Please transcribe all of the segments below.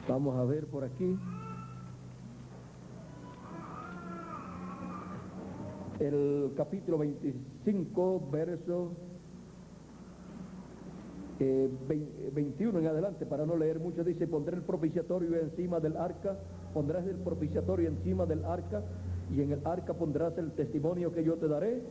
Vamos a ver por aquí. El capítulo 25, verso 21 en adelante, para no leer mucho, dice: pondré el propiciatorio encima del arca, pondrás el propiciatorio encima del arca, y en el arca pondrás el testimonio que yo te daré,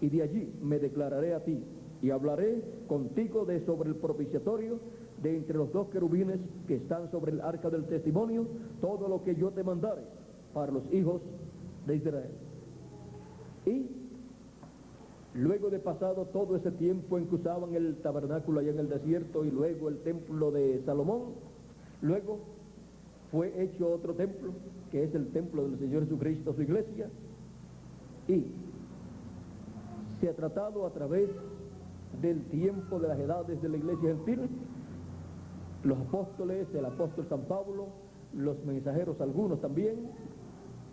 y de allí me declararé a ti, y hablaré contigo de sobre el propiciatorio, de entre los dos querubines que están sobre el arca del testimonio, todo lo que yo te mandare para los hijos de Israel. Y luego de pasado todo ese tiempo en que usaban el tabernáculo allá en el desierto, y luego el templo de Salomón, luego fue hecho otro templo, que es el templo del Señor Jesucristo, su iglesia, y se ha tratado a través del tiempo de las edades de la iglesia gentil. Los apóstoles, el apóstol San Pablo, los mensajeros algunos también,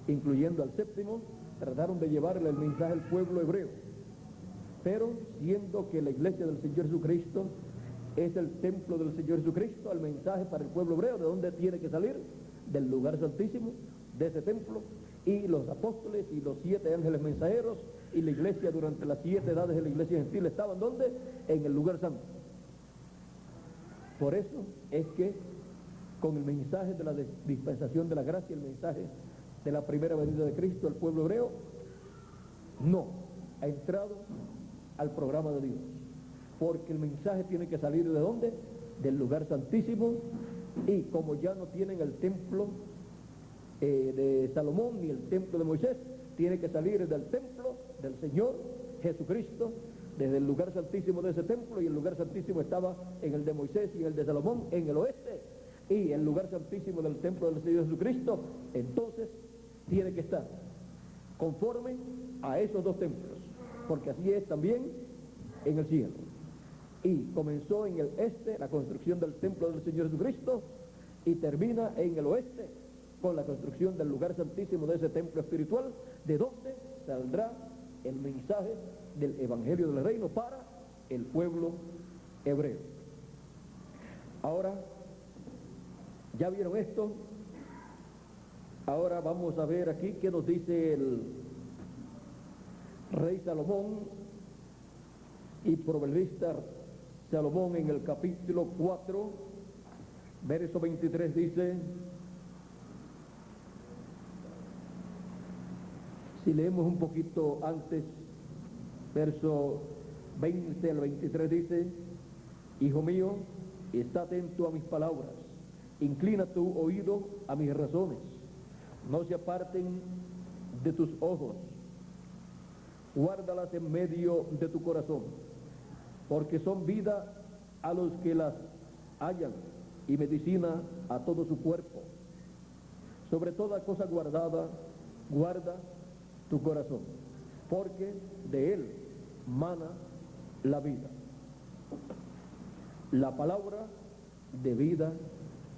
incluyendo al séptimo, trataron de llevarle el mensaje al pueblo hebreo. Pero siendo que la iglesia del Señor Jesucristo es el templo del Señor Jesucristo, el mensaje para el pueblo hebreo, ¿de dónde tiene que salir? Del lugar santísimo, de ese templo. Y los apóstoles y los 7 ángeles mensajeros y la iglesia durante las 7 edades de la iglesia gentil estaban ¿dónde? En el lugar santo. Por eso es que con el mensaje de la dispensación de la gracia, el mensaje de la primera venida de Cristo, el pueblo hebreo no ha entrado al programa de Dios, porque el mensaje tiene que salir ¿de dónde? Del lugar santísimo, y como ya no tienen el templo de Salomón ni el templo de Moisés, tiene que salir del templo del Señor Jesucristo, desde el lugar santísimo de ese templo, y el lugar santísimo estaba en el de Moisés y en el de Salomón en el oeste, y el lugar santísimo del templo del Señor Jesucristo entonces tiene que estar conforme a esos dos templos, porque así es también en el cielo. Y comenzó en el este la construcción del templo del Señor Jesucristo, y termina en el oeste con la construcción del lugar santísimo de ese templo espiritual, de donde saldrá el mensaje del evangelio del reino para el pueblo hebreo. Ahora, ¿ya vieron esto? Ahora vamos a ver aquí qué nos dice el rey Salomón y proverbista Salomón en el capítulo 4, verso 23, dice: si leemos un poquito antes, verso 20 al 23 dice: hijo mío, está atento a mis palabras, inclina tu oído a mis razones, no se aparten de tus ojos, guárdalas en medio de tu corazón, porque son vida a los que las hallan y medicina a todo su cuerpo. Sobre toda cosa guardada, guarda tu corazón, porque de él mana la vida. La palabra de vida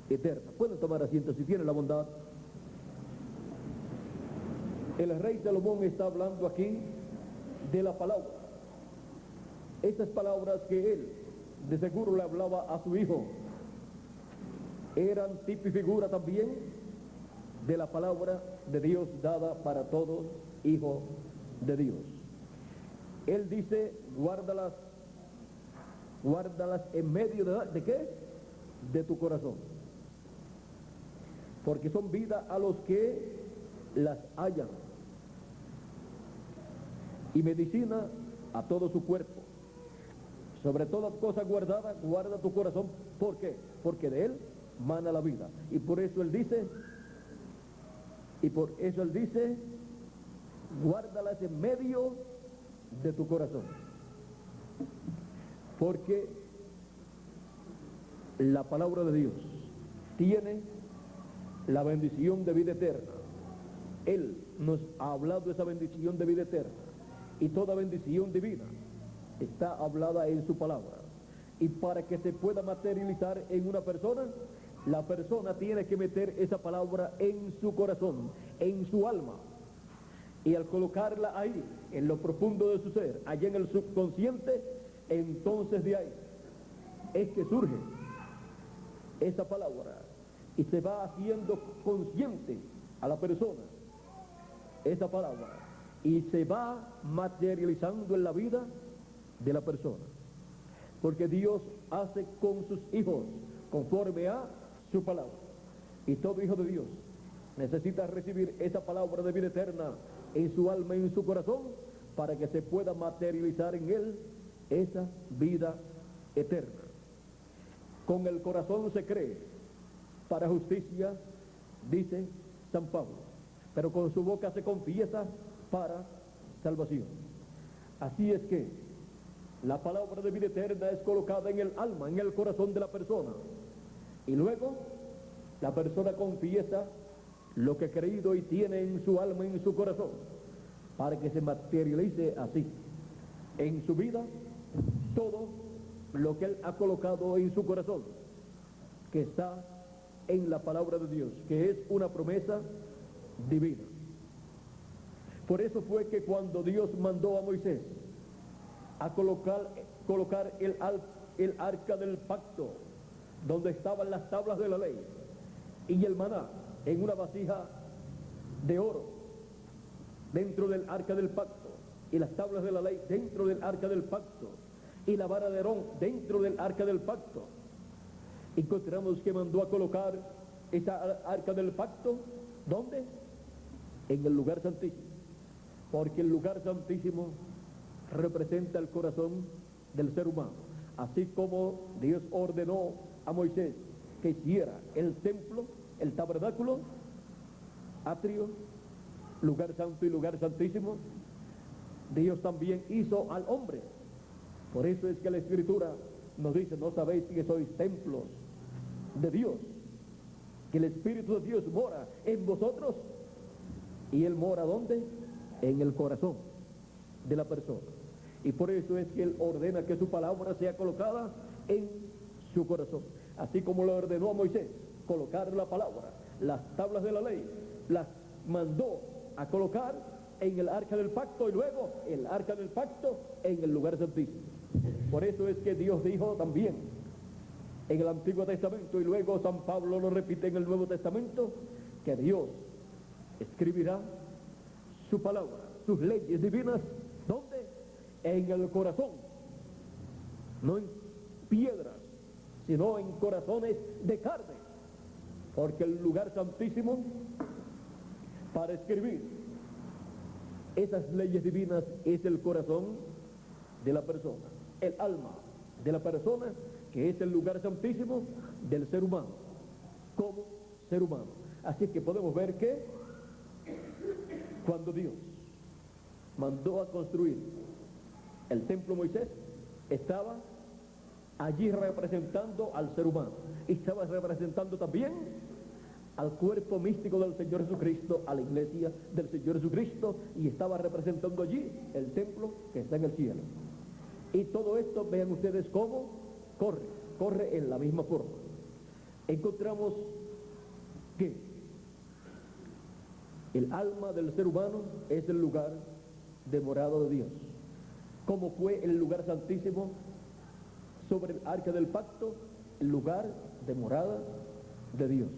eterna. Pueden tomar asiento si tienen la bondad. El rey Salomón está hablando aquí de la palabra. Estas palabras que él de seguro le hablaba a su hijo eran tipo y figura también de la palabra de Dios dada para todo hijo de Dios. Él dice: guárdalas en medio ¿de qué? De tu corazón, porque son vida a los que las hallan y medicina a todo su cuerpo. Sobre toda cosa guardada, guarda tu corazón. ¿Por qué? Porque de él mana la vida. Y por eso él dice, guárdalas en medio de tu corazón, porque la palabra de Dios tiene la bendición de vida eterna. Él nos ha hablado de esa bendición de vida eterna, y toda bendición divina está hablada en su palabra. Y para que se pueda materializar en una persona, la persona tiene que meter esa palabra en su corazón, en su alma, y al colocarla ahí, en lo profundo de su ser, allá en el subconsciente, entonces de ahí es que surge esa palabra y se va haciendo consciente a la persona esa palabra y se va materializando en la vida de la persona, porque Dios hace con sus hijos conforme a su palabra, y todo hijo de Dios necesita recibir esa palabra de vida eterna en su alma y en su corazón para que se pueda materializar en él esa vida eterna. Con el corazón se cree para justicia, dice San Pablo, pero con su boca se confiesa para salvación. Así es que la palabra de vida eterna es colocada en el alma, en el corazón de la persona, y luego la persona confiesa lo que ha creído y tiene en su alma y en su corazón, para que se materialice así en su vida todo lo que él ha colocado en su corazón, que está en la palabra de Dios, que es una promesa divina. Por eso fue que cuando Dios mandó a Moisés a colocar el arca del pacto, donde estaban las tablas de la ley y el maná en una vasija de oro dentro del arca del pacto, y las tablas de la ley dentro del arca del pacto, y la vara de Aarón dentro del arca del pacto, encontramos que mandó a colocar esa arca del pacto, ¿dónde? En el lugar santísimo, porque el lugar santísimo representa el corazón del ser humano, así como Dios ordenó a Moisés que hiciera el templo, el tabernáculo, atrio, lugar santo y lugar santísimo. Dios también hizo al hombre. Por eso es que la Escritura nos dice: no sabéis que sois templos de Dios, que el Espíritu de Dios mora en vosotros. ¿Y Él mora dónde? En el corazón de la persona. Y por eso es que Él ordena que su palabra sea colocada en su corazón, así como lo ordenó a Moisés colocar la palabra, las tablas de la ley, las mandó a colocar en el arca del pacto, y luego el arca del pacto en el lugar santísimo. Por eso es que Dios dijo también en el Antiguo Testamento, y luego San Pablo lo repite en el Nuevo Testamento, que Dios escribirá su palabra, sus leyes divinas, ¿dónde? En el corazón, no en piedras, sino en corazones de carne, porque el lugar santísimo para escribir esas leyes divinas es el corazón de la persona, el alma de la persona, que es el lugar santísimo del ser humano, como ser humano. Así que podemos ver que cuando Dios mandó a construir el templo Moisés, estaba allí representando al ser humano, y estaba representando también al cuerpo místico del Señor Jesucristo, a la iglesia del Señor Jesucristo, y estaba representando allí el templo que está en el cielo. Y todo esto, vean ustedes cómo corre en la misma forma. Encontramos que el alma del ser humano es el lugar de morada de Dios, como fue el lugar santísimo sobre el arca del pacto, el lugar de morada de Dios.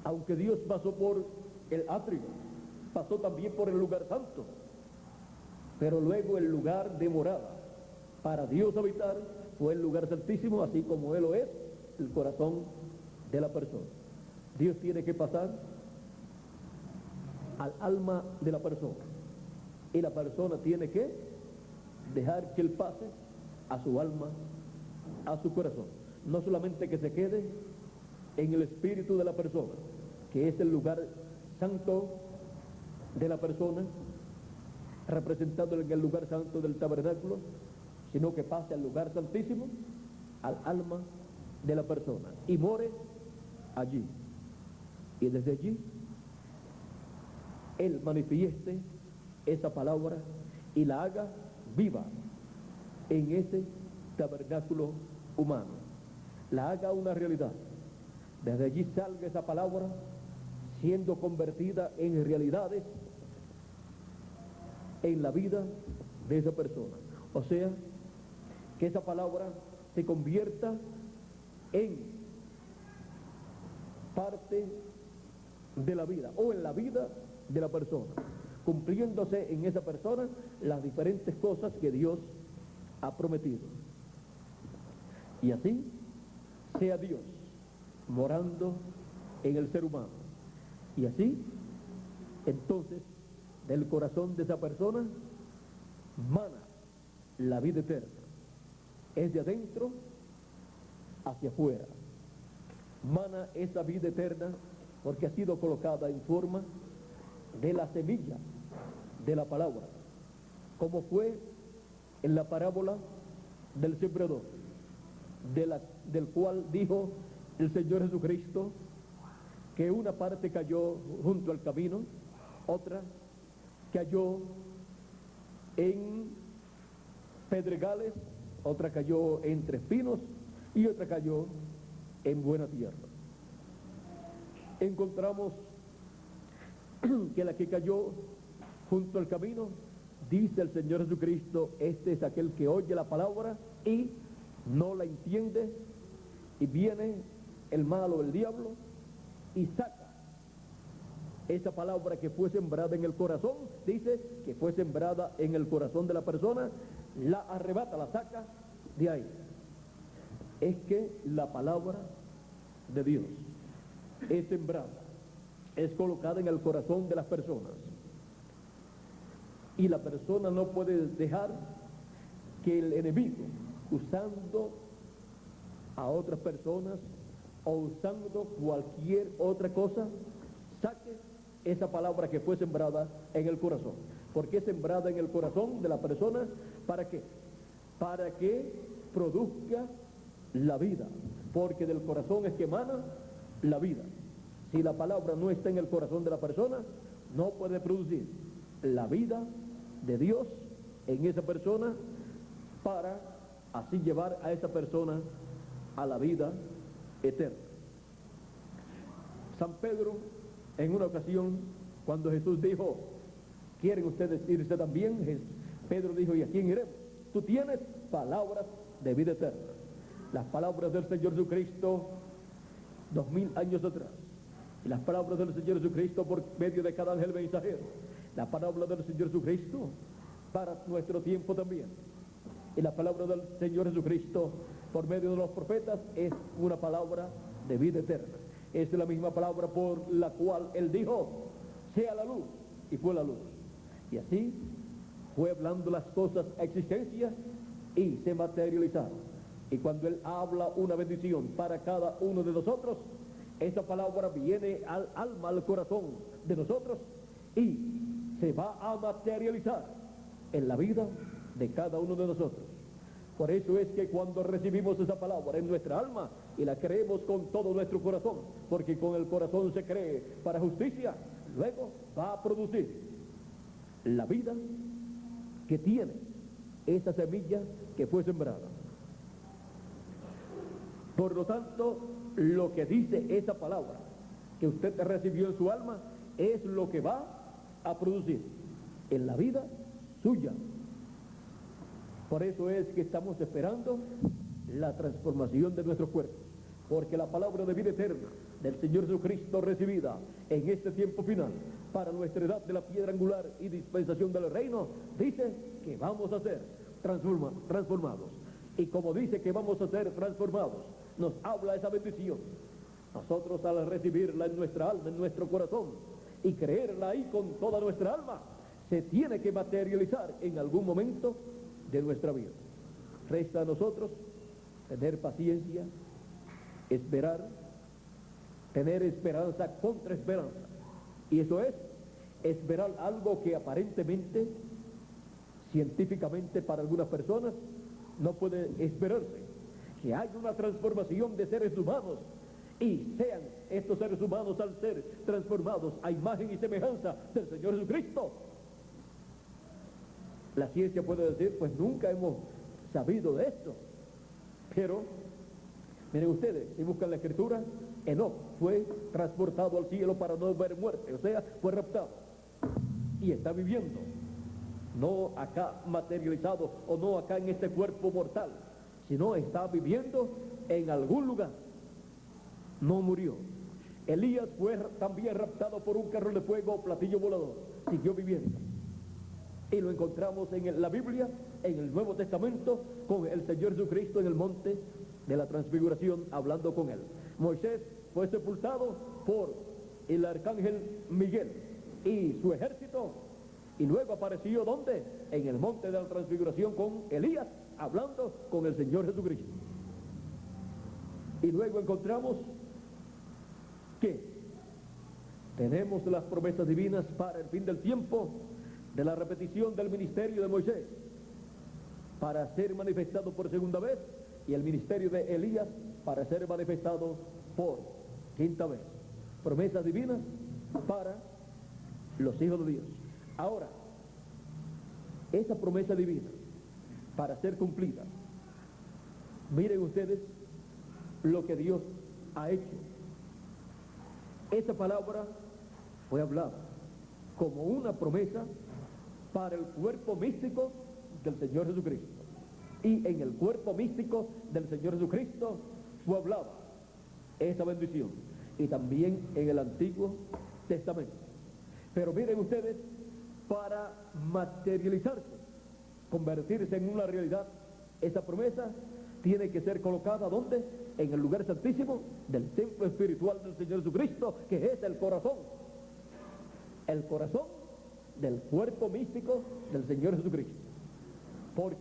Aunque Dios pasó por el atrio, pasó también por el lugar santo, pero luego el lugar de morada para Dios habitar fue el lugar santísimo, así como Él lo es, el corazón de la persona. Dios tiene que pasar al alma de la persona, y la persona tiene que dejar que Él pase a su alma, a su corazón. No solamente que se quede en el espíritu de la persona, que es el lugar santo de la persona, representado en el lugar santo del tabernáculo, sino que pase al lugar santísimo, al alma de la persona, y more allí. Y desde allí Él manifieste esa palabra y la haga viva en ese tabernáculo humano, la haga una realidad. Desde allí salga esa palabra siendo convertida en realidades en la vida de esa persona. O sea, que esa palabra se convierta en parte de la vida o en la vida de la persona, cumpliéndose en esa persona las diferentes cosas que Dios ha prometido. Y así sea Dios morando en el ser humano. Y así, entonces, del corazón de esa persona mana la vida eterna. Es de adentro hacia afuera. Mana esa vida eterna porque ha sido colocada en forma de la semilla de la palabra, como fue en la parábola del sembrador, del cual dijo el Señor Jesucristo que una parte cayó junto al camino, otra cayó en pedregales, otra cayó entre espinos y otra cayó en buena tierra. Encontramos que la que cayó junto al camino, dice el Señor Jesucristo, este es aquel que oye la palabra y no la entiende, y viene el malo, el diablo, y saca esa palabra que fue sembrada en el corazón, dice que fue sembrada en el corazón de la persona, la arrebata, la saca de ahí. Es que la palabra de Dios es sembrada, es colocada en el corazón de las personas, y la persona no puede dejar que el enemigo, usando a otras personas o usando cualquier otra cosa, saque esa palabra que fue sembrada en el corazón. ¿Por qué sembrada en el corazón de la persona? ¿Para qué? Para que produzca la vida, porque del corazón es que emana la vida. Si la palabra no está en el corazón de la persona, no puede producir la vida de Dios en esa persona, para así llevar a esa persona a la vida eterna. San Pedro, en una ocasión, cuando Jesús dijo, ¿quieren ustedes irse también? Pedro dijo, ¿y a quién iremos? Tú tienes palabras de vida eterna. Las palabras del Señor Jesucristo 2000 años atrás, y las palabras del Señor Jesucristo por medio de cada ángel mensajero, la palabra del Señor Jesucristo para nuestro tiempo también, y la palabra del Señor Jesucristo por medio de los profetas es una palabra de vida eterna. Es la misma palabra por la cual Él dijo, sea la luz, y fue la luz. Y así fue hablando las cosas a existencia y se materializaron. Y cuando Él habla una bendición para cada uno de nosotros, esa palabra viene al alma, al corazón de nosotros y se va a materializar en la vida de cada uno de nosotros. Por eso es que cuando recibimos esa palabra en nuestra alma y la creemos con todo nuestro corazón, porque con el corazón se cree para justicia, luego va a producir la vida que tiene esa semilla que fue sembrada. Por lo tanto, lo que dice esa palabra que usted recibió en su alma es lo que va a producir en la vida suya. Por eso es que estamos esperando la transformación de nuestros cuerpos, porque la palabra de vida eterna del Señor Jesucristo recibida en este tiempo final para nuestra edad de la piedra angular y dispensación del reino, dice que vamos a ser transformados. Y como dice que vamos a ser transformados, nos habla esa bendición. Nosotros, al recibirla en nuestra alma, en nuestro corazón, y creerla ahí con toda nuestra alma, se tiene que materializar en algún momento de nuestra vida. Resta a nosotros tener paciencia, esperar, tener esperanza contra esperanza. Y eso es esperar algo que aparentemente, científicamente para algunas personas, no puede esperarse. Que haya una transformación de seres humanos y sean estos seres humanos, al ser transformados a imagen y semejanza del Señor Jesucristo. La ciencia puede decir, pues nunca hemos sabido de esto. Pero, miren ustedes, si buscan la Escritura, Enoc fue transportado al cielo para no ver muerte, o sea, fue raptado. Y está viviendo, no acá materializado o no acá en este cuerpo mortal, sino está viviendo en algún lugar. No murió. Elías fue también raptado por un carro de fuego o platillo volador, siguió viviendo. Y lo encontramos en la Biblia, en el Nuevo Testamento, con el Señor Jesucristo en el monte de la transfiguración, hablando con él. Moisés fue sepultado por el arcángel Miguel y su ejército, y luego apareció ¿dónde? En el monte de la transfiguración con Elías, hablando con el Señor Jesucristo. Y luego encontramos que tenemos las promesas divinas para el fin del tiempo, de la repetición del ministerio de Moisés para ser manifestado por segunda vez, y el ministerio de Elías para ser manifestado por quinta vez. Promesas divinas para los hijos de Dios. Ahora, esa promesa divina para ser cumplida, miren ustedes lo que Dios ha hecho. Esa palabra fue hablada como una promesa para el cuerpo místico del Señor Jesucristo. Y en el cuerpo místico del Señor Jesucristo fue hablada esa bendición. Y también en el Antiguo Testamento. Pero miren ustedes, para materializarse, convertirse en una realidad, esa promesa tiene que ser colocada ¿dónde? En el lugar santísimo del templo espiritual del Señor Jesucristo, que es el corazón del cuerpo místico del Señor Jesucristo. Porque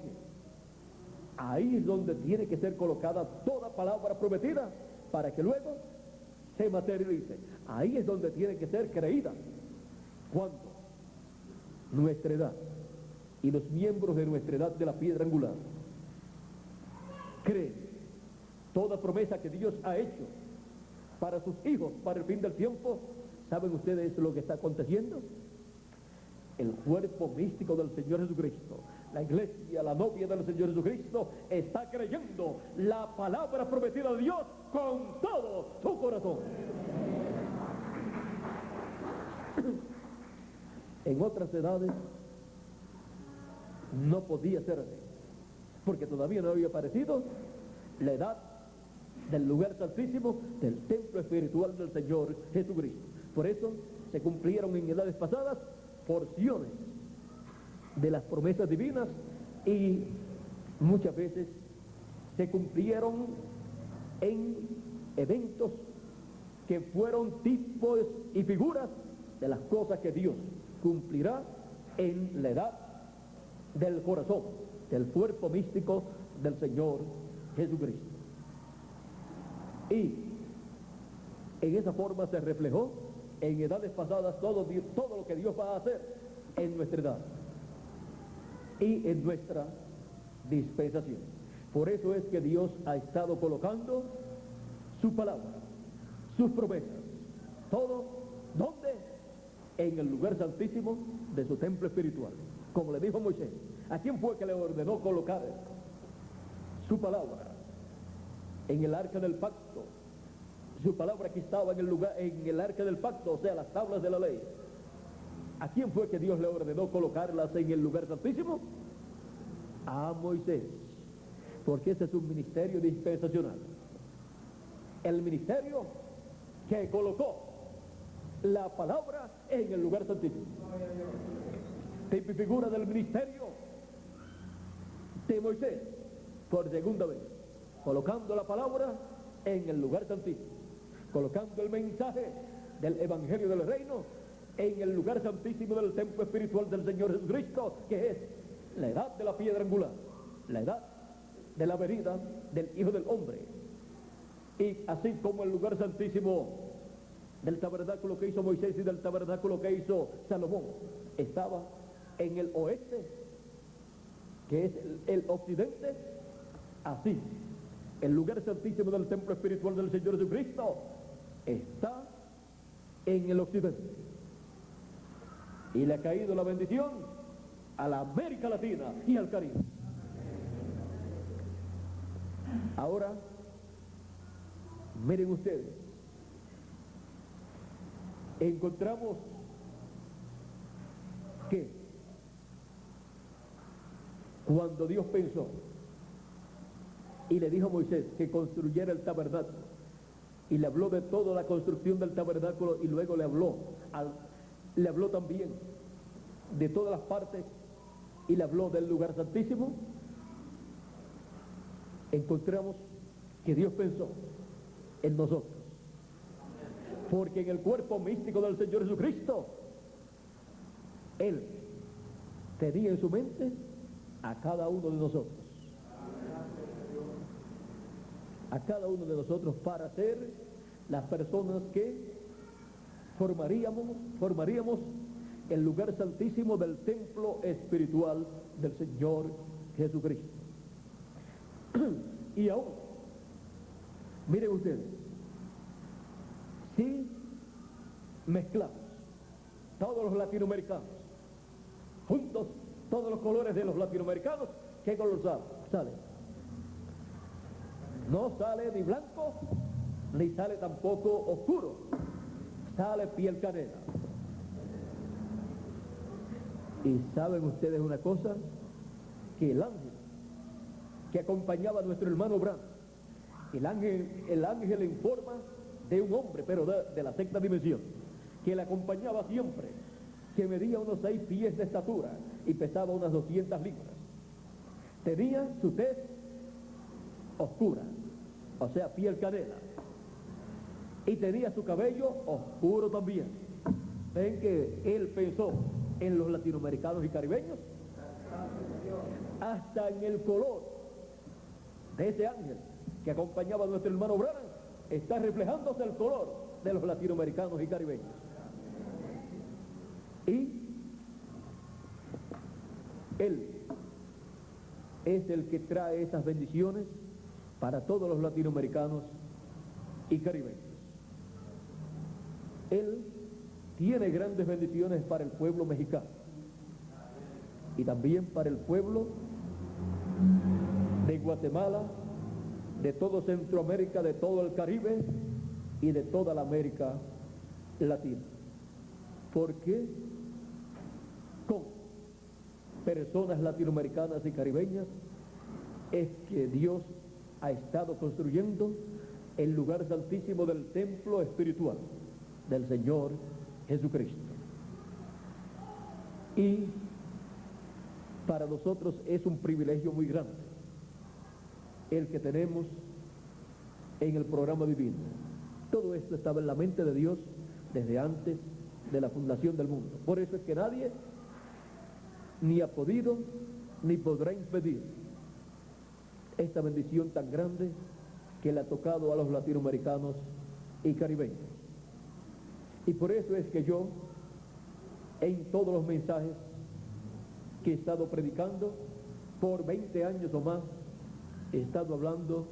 ahí es donde tiene que ser colocada toda palabra prometida para que luego se materialice. Ahí es donde tiene que ser creída. Cuando nuestra edad y los miembros de nuestra edad de la piedra angular creen toda promesa que Dios ha hecho para sus hijos, para el fin del tiempo, ¿saben ustedes lo que está aconteciendo? El cuerpo místico del Señor Jesucristo, la iglesia, la novia del Señor Jesucristo, está creyendo la palabra prometida de Dios con todo su corazón. En otras edades no podía ser así, porque todavía no había aparecido la edad del lugar santísimo, del templo espiritual del Señor Jesucristo. Por eso se cumplieron en edades pasadas porciones de las promesas divinas, y muchas veces se cumplieron en eventos que fueron tipos y figuras de las cosas que Dios cumplirá en la edad del corazón, del cuerpo místico del Señor Jesucristo. Y en esa forma se reflejó en edades pasadas todo lo que Dios va a hacer en nuestra edad y en nuestra dispensación. Por eso es que Dios ha estado colocando su palabra, sus promesas, todo, ¿dónde? En el lugar santísimo de su templo espiritual. Como le dijo Moisés, ¿a quién fue que le ordenó colocar su palabra? En el arca del pacto. Su palabra que estaba en el arca del pacto, o sea, las tablas de la ley. ¿A quién fue que Dios le ordenó colocarlas en el lugar santísimo? A Moisés, porque ese es un ministerio dispensacional. El ministerio que colocó la palabra en el lugar santísimo. Tipo y figura del ministerio de Moisés, por segunda vez, colocando la palabra en el lugar santísimo, colocando el mensaje del evangelio del reino en el lugar santísimo del templo espiritual del Señor Jesucristo, que es la edad de la piedra angular, la edad de la venida del Hijo del Hombre. Y así como el lugar santísimo del tabernáculo que hizo Moisés y del tabernáculo que hizo Salomón estaba en el oeste, que es el occidente, así el lugar santísimo del templo espiritual del Señor Jesucristo está en el occidente. Y le ha caído la bendición a la América Latina y al Caribe. Ahora, miren ustedes, encontramos que cuando Dios pensó y le dijo a Moisés que construyera el tabernáculo y le habló de toda la construcción del tabernáculo, y luego le habló también de todas las partes, y le habló del lugar santísimo, encontramos que Dios pensó en nosotros, porque en el cuerpo místico del Señor Jesucristo, Él tenía en su mente a cada uno de nosotros, para ser las personas que formaríamos el lugar santísimo del templo espiritual del Señor Jesucristo. Y aún, miren ustedes, si mezclamos todos los latinoamericanos juntos, todos los colores de los latinoamericanos, ¿qué color sale? No sale ni blanco, ni sale tampoco oscuro, sale piel canela. Y saben ustedes una cosa, que el ángel que acompañaba a nuestro hermano Branham, el ángel en forma de un hombre, pero de la sexta dimensión, que le acompañaba siempre, que medía unos 6 pies de estatura y pesaba unas 200 libras, tenía su tez oscura, o sea, piel canela, y tenía su cabello oscuro también. ¿Ven que él pensó en los latinoamericanos y caribeños? Hasta en el color de ese ángel que acompañaba a nuestro hermano Branham está reflejándose el color de los latinoamericanos y caribeños. Y Él es el que trae esas bendiciones para todos los latinoamericanos y caribeños. Él tiene grandes bendiciones para el pueblo mexicano y también para el pueblo de Guatemala, de todo Centroamérica, de todo el Caribe y de toda la América Latina. Porque con personas latinoamericanas y caribeñas es que Dios ha estado construyendo el lugar santísimo del templo espiritual del Señor Jesucristo. Y para nosotros es un privilegio muy grande el que tenemos en el programa divino. Todo esto estaba en la mente de Dios desde antes de la fundación del mundo. Por eso es que nadie ni ha podido ni podrá impedir esta bendición tan grande que le ha tocado a los latinoamericanos y caribeños. Y por eso es que yo, en todos los mensajes que he estado predicando por 20 años o más, he estado hablando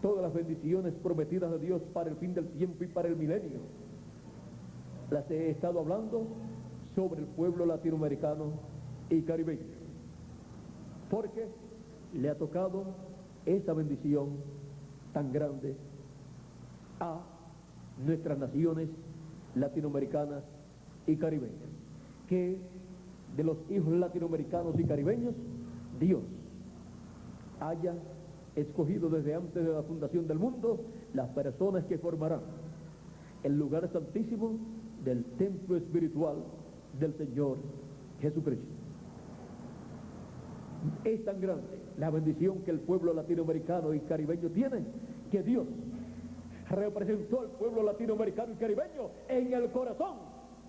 todas las bendiciones prometidas de Dios para el fin del tiempo y para el milenio. Las he estado hablando sobre el pueblo latinoamericano y caribeño, porque le ha tocado esa bendición tan grande a nuestras naciones latinoamericanas y caribeñas, que de los hijos latinoamericanos y caribeños Dios haya escogido desde antes de la fundación del mundo las personas que formarán el lugar santísimo del templo espiritual del Señor Jesucristo. Es tan grande la bendición que el pueblo latinoamericano y caribeño tiene, que Dios representó al pueblo latinoamericano y caribeño en el corazón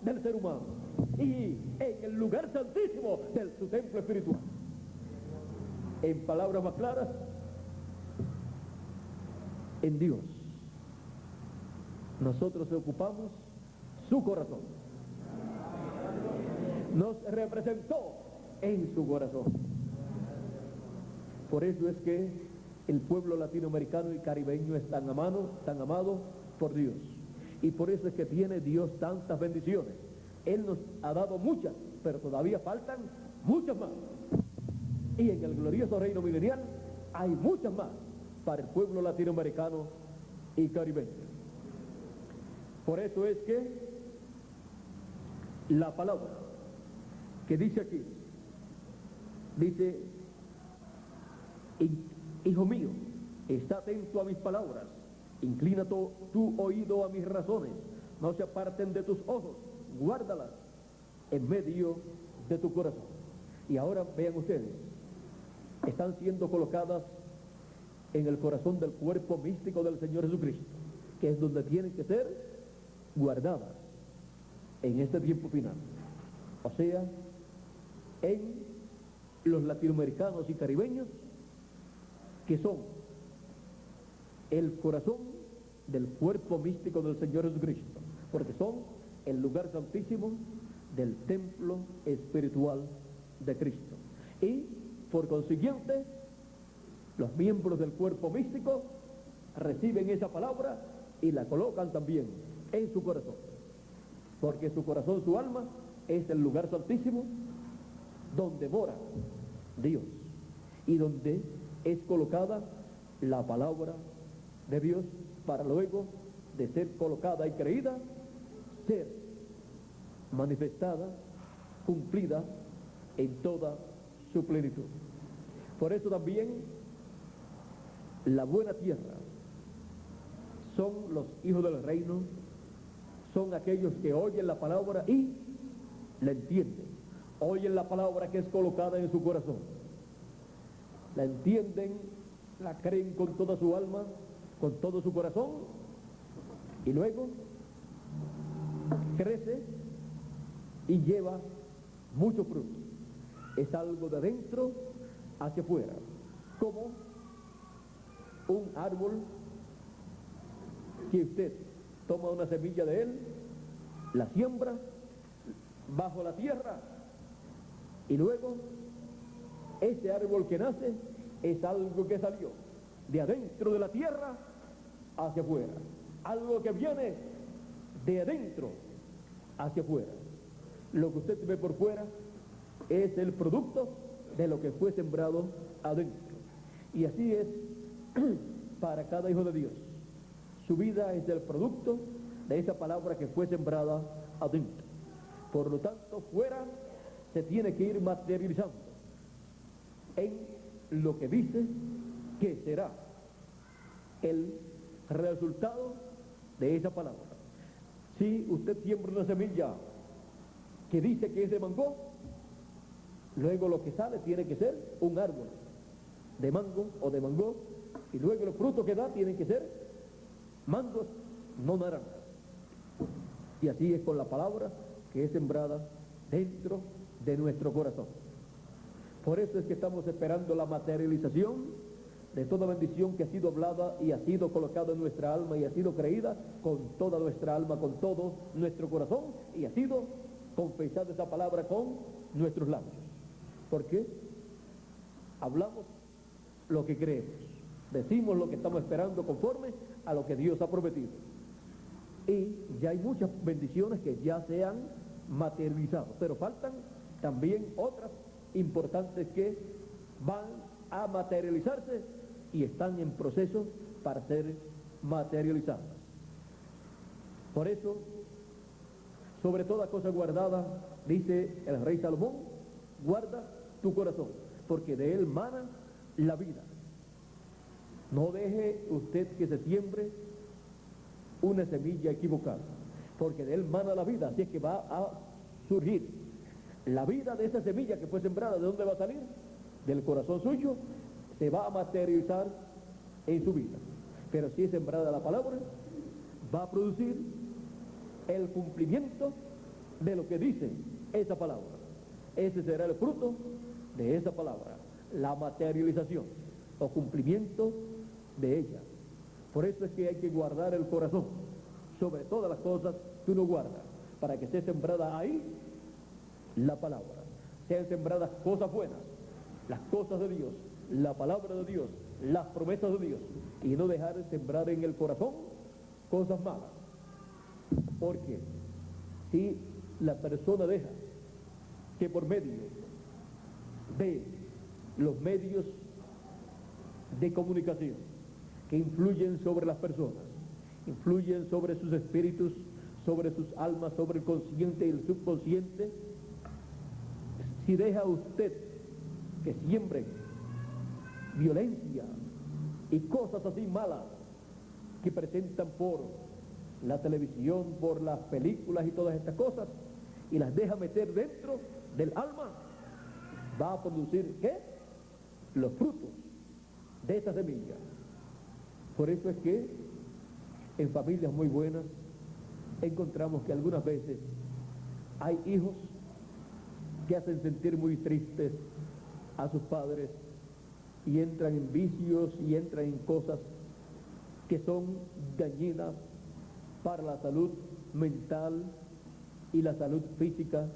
del ser humano y en el lugar santísimo de su templo espiritual. En palabras más claras, en Dios nosotros ocupamos su corazón, nos representó en su corazón. Por eso es que el pueblo latinoamericano y caribeño es tan amado por Dios, y por eso es que tiene Dios tantas bendiciones. Él nos ha dado muchas, pero todavía faltan muchas más, y en el glorioso reino milenial hay muchas más para el pueblo latinoamericano y caribeño. Por eso es que la palabra que dice aquí, dice: hijo mío, está atento a mis palabras Inclina tu oído a mis razones, no se aparten de tus ojos, guárdalas en medio de tu corazón. Y ahora vean ustedes, están siendo colocadas en el corazón del cuerpo místico del Señor Jesucristo, que es donde tienen que ser guardadas en este tiempo final. O sea, en los latinoamericanos y caribeños, que son el corazón del cuerpo místico del Señor Jesucristo, porque son el lugar santísimo del templo espiritual de Cristo. Y, por consiguiente, los miembros del cuerpo místico reciben esa palabra y la colocan también en su corazón, porque su corazón, su alma, es el lugar santísimo donde mora Dios y donde es colocada la palabra de Dios para luego de ser colocada y creída, ser manifestada, cumplida en toda su plenitud. Por eso también la buena tierra son los hijos del reino, son aquellos que oyen la palabra y la entienden, oyen la palabra que es colocada en su corazón, la entienden, la creen con toda su alma, con todo su corazón, y luego crece y lleva mucho fruto. Es algo de dentro hacia afuera, como un árbol que usted toma una semilla de él, la siembra bajo la tierra, y luego ese árbol que nace es algo que salió de adentro de la tierra hacia afuera, algo que viene de adentro hacia afuera. Lo que usted ve por fuera es el producto de lo que fue sembrado adentro. Y así es para cada hijo de Dios. Su vida es el producto de esa palabra que fue sembrada adentro. Por lo tanto, fuera se tiene que ir materializando en lo que dice que será el resultado de esa palabra. Si usted siembra una semilla que dice que es de mango, luego lo que sale tiene que ser un árbol de mango o de mango, y luego los frutos que da tienen que ser mangos, no naranjas. Y así es con la palabra que es sembrada dentro de nuestro corazón. Por eso es que estamos esperando la materialización de toda bendición que ha sido hablada y ha sido colocada en nuestra alma y ha sido creída con toda nuestra alma, con todo nuestro corazón, y ha sido confesada esa palabra con nuestros labios. Porque hablamos lo que creemos, decimos lo que estamos esperando conforme a lo que Dios ha prometido. Y ya hay muchas bendiciones que ya se han materializado, pero faltan también otras importantes que van a materializarse y están en proceso para ser materializadas. Por eso, sobre toda cosa guardada, dice el rey Salomón, guarda tu corazón, porque de él mana la vida. No deje usted que se siembre una semilla equivocada, porque de él mana la vida, así es que va a surgir la vida de esa semilla que fue sembrada. ¿De dónde va a salir? Del corazón suyo, se va a materializar en su vida. Pero si es sembrada la palabra, va a producir el cumplimiento de lo que dice esa palabra. Ese será el fruto de esa palabra, la materialización o cumplimiento de ella. Por eso es que hay que guardar el corazón sobre todas las cosas que uno guarda, para que esté sembrada ahí la palabra, sean sembradas cosas buenas, las cosas de Dios, la palabra de Dios, las promesas de Dios, y no dejar de sembrar en el corazón cosas malas. Porque si la persona deja que por medio de los medios de comunicación que influyen sobre las personas, influyen sobre sus espíritus, sobre sus almas, sobre el consciente y el subconsciente, si deja usted que siembren violencia y cosas así malas que presentan por la televisión, por las películas y todas estas cosas, y las deja meter dentro del alma, va a producir, ¿qué? Los frutos de esta semilla. Por eso es que en familias muy buenas encontramos que algunas veces hay hijos que hacen sentir muy tristes a sus padres y entran en vicios y entran en cosas que son dañinas para la salud mental y la salud física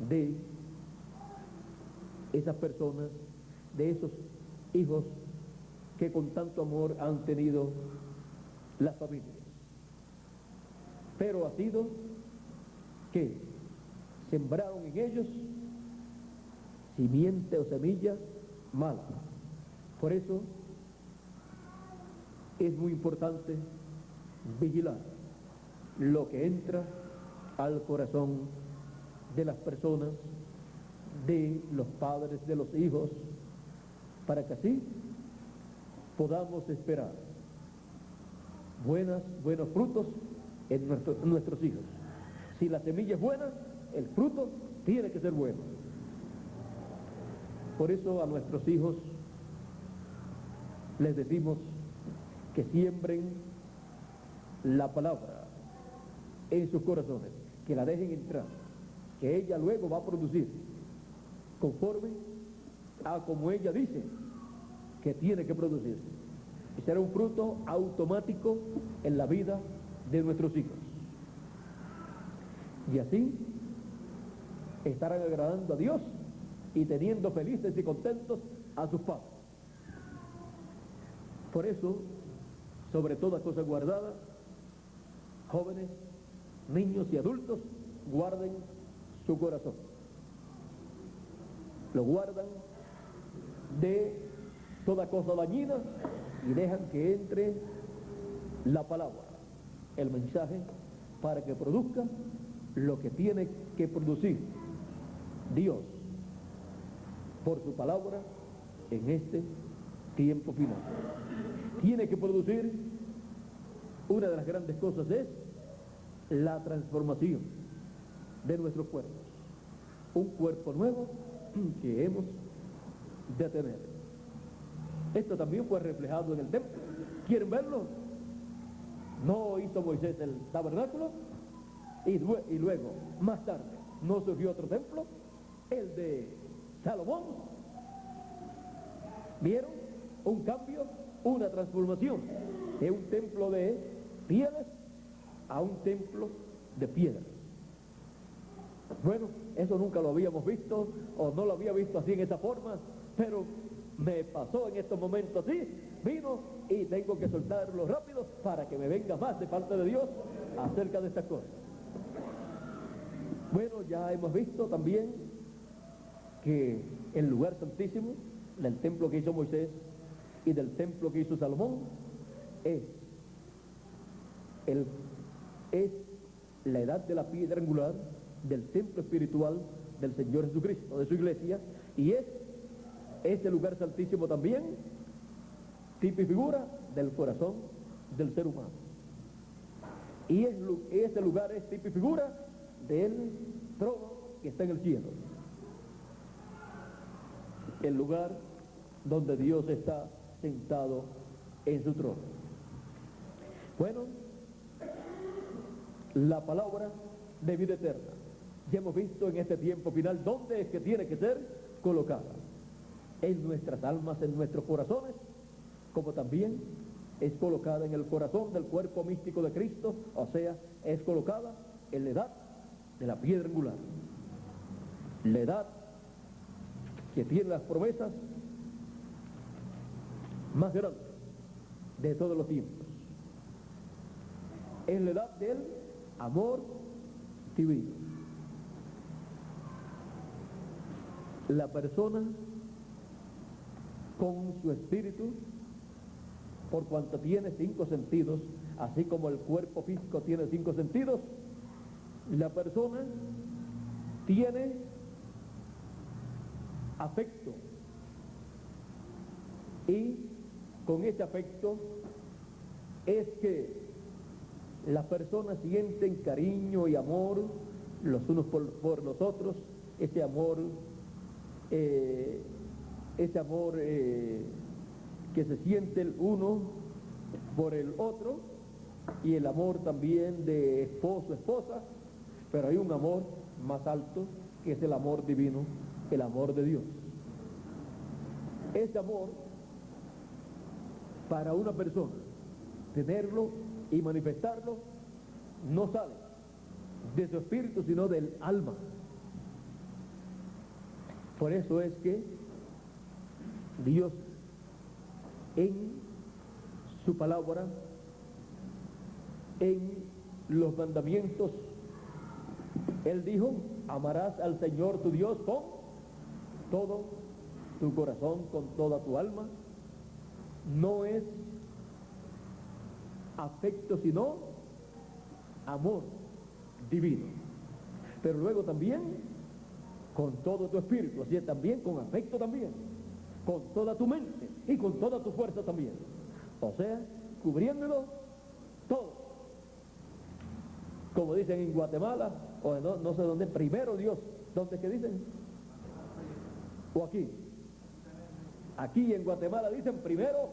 de esas personas, de esos hijos que con tanto amor han tenido las familias. Pero ha sido que sembraron en ellos simiente o semilla mala. Por eso es muy importante vigilar lo que entra al corazón de las personas, de los padres, de los hijos, para que así podamos esperar buenos frutos en nuestros hijos. Si la semilla es buena, el fruto tiene que ser bueno. Por eso a nuestros hijos les decimos que siembren la palabra en sus corazones, que la dejen entrar, que ella luego va a producir conforme a como ella dice que tiene que producir. Y será un fruto automático en la vida de nuestros hijos. Y así estarán agradando a Dios y teniendo felices y contentos a sus padres. Por eso, sobre toda cosa guardada, jóvenes, niños y adultos, guarden su corazón. Lo guardan de toda cosa dañina y dejan que entre la palabra, el mensaje, para que produzca lo que tiene que producir Dios por su palabra en este tiempo final. Tiene que producir, una de las grandes cosas es la transformación de nuestros cuerpos, un cuerpo nuevo que hemos de tener. Esto también fue reflejado en el templo. ¿Quieren verlo? No hizo Moisés el tabernáculo y luego, más tarde, no surgió otro templo, el de Salomón. ¿Vieron? Un cambio, una transformación de un templo de pieles a un templo de piedra. Bueno, eso nunca lo habíamos visto, o no lo había visto así en esa forma, pero me pasó en estos momentos así, vino y tengo que soltarlo rápido para que me venga más de parte de Dios acerca de estas cosas. Bueno, ya hemos visto también que el lugar santísimo del templo que hizo Moisés y del templo que hizo Salomón es la edad de la piedra angular del templo espiritual del Señor Jesucristo, de su iglesia, y es ese lugar santísimo también tipo y figura del corazón del ser humano. Y ese lugar es tipo y figura del trono que está en el cielo, el lugar donde Dios está sentado en su trono. Bueno, la palabra de vida eterna, ya hemos visto en este tiempo final dónde es que tiene que ser colocada: en nuestras almas, en nuestros corazones, como también es colocada en el corazón del cuerpo místico de Cristo, o sea, es colocada en la edad de la piedra angular, la edad que tiene las promesas más grandes de todos los tiempos. Es la edad del amor divino. La persona con su espíritu, por cuanto tiene 5 sentidos, así como el cuerpo físico tiene 5 sentidos, la persona tiene afecto, y con ese afecto es que las personas sienten cariño y amor los unos por los otros, ese amor que se siente el uno por el otro, y el amor también de esposo, esposa, pero hay un amor más alto que es el amor divino, el amor de Dios. Ese amor, para una persona, tenerlo y manifestarlo, no sale de su espíritu, sino del alma. Por eso es que Dios, en su palabra, en los mandamientos, Él dijo: amarás al Señor tu Dios con todo tu corazón, con toda tu alma. No es afecto, sino amor divino. Pero luego también con todo tu espíritu, así es, también con afecto también, con toda tu mente y con toda tu fuerza también. O sea, cubriéndolo todo. Como dicen en Guatemala, o no sé dónde, primero Dios. ¿Dónde es que dicen? ¿O aquí? Aquí en Guatemala dicen primero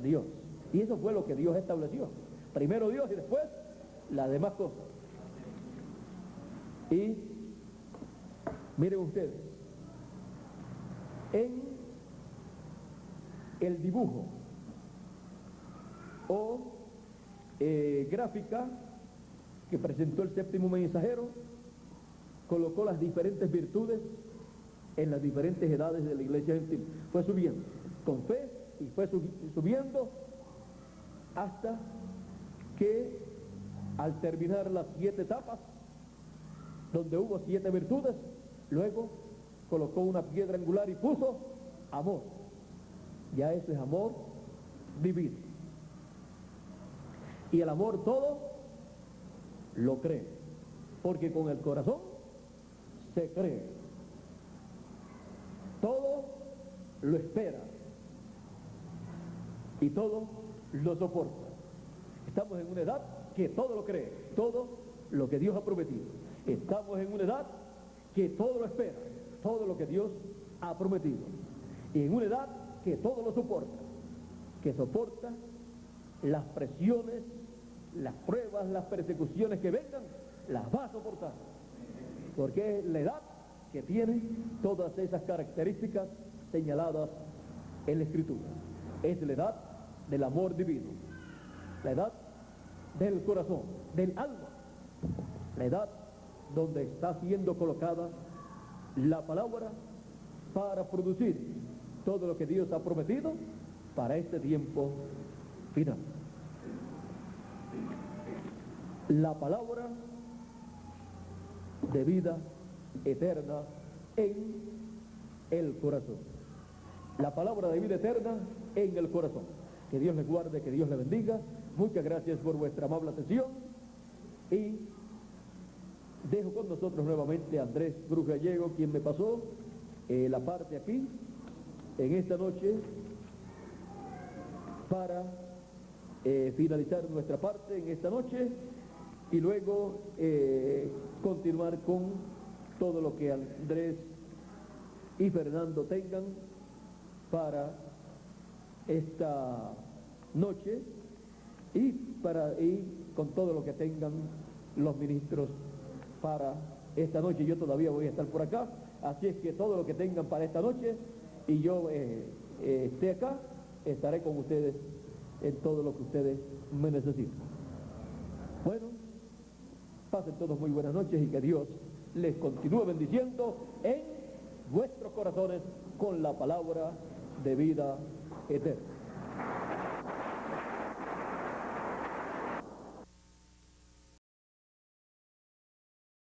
Dios. Y eso fue lo que Dios estableció. Primero Dios y después las demás cosas. Y miren ustedes, en el dibujo o gráfica que presentó el séptimo mensajero, colocó las diferentes virtudes en las diferentes edades de la iglesia gentil. Fue subiendo con fe y fue subiendo hasta que al terminar las 7 etapas, donde hubo 7 virtudes, luego colocó una piedra angular y puso amor. Ya eso es amor divino. Y el amor todo lo cree, porque con el corazón se cree, todo lo espera y todo lo soporta. Estamos en una edad que todo lo cree, todo lo que Dios ha prometido. Estamos en una edad que todo lo espera, todo lo que Dios ha prometido. Y en una edad que todo lo soporta, que soporta las presiones, las pruebas, las persecuciones que vengan, las va a soportar. Porque es la edad que tiene todas esas características señaladas en la Escritura. Es la edad del amor divino, la edad del corazón, del alma, la edad donde está siendo colocada la palabra para producir todo lo que Dios ha prometido para este tiempo final. La palabra de vida eterna en el corazón. La palabra de vida eterna en el corazón. Que Dios les guarde, que Dios les bendiga. Muchas gracias por vuestra amable atención. Y dejo con nosotros nuevamente a Andrés Cruz Gallego, quien me pasó la parte aquí, en esta noche, para finalizar nuestra parte en esta noche y luego continuar con todo lo que Andrés y Fernando tengan para esta noche y con todo lo que tengan los ministros para esta noche. Yo todavía voy a estar por acá, así es que todo lo que tengan para esta noche y yo esté acá, estaré con ustedes en todo lo que ustedes me necesiten. Bueno, pasen todos muy buenas noches y que Dios les continúe bendiciendo en vuestros corazones con la palabra de vida eterna.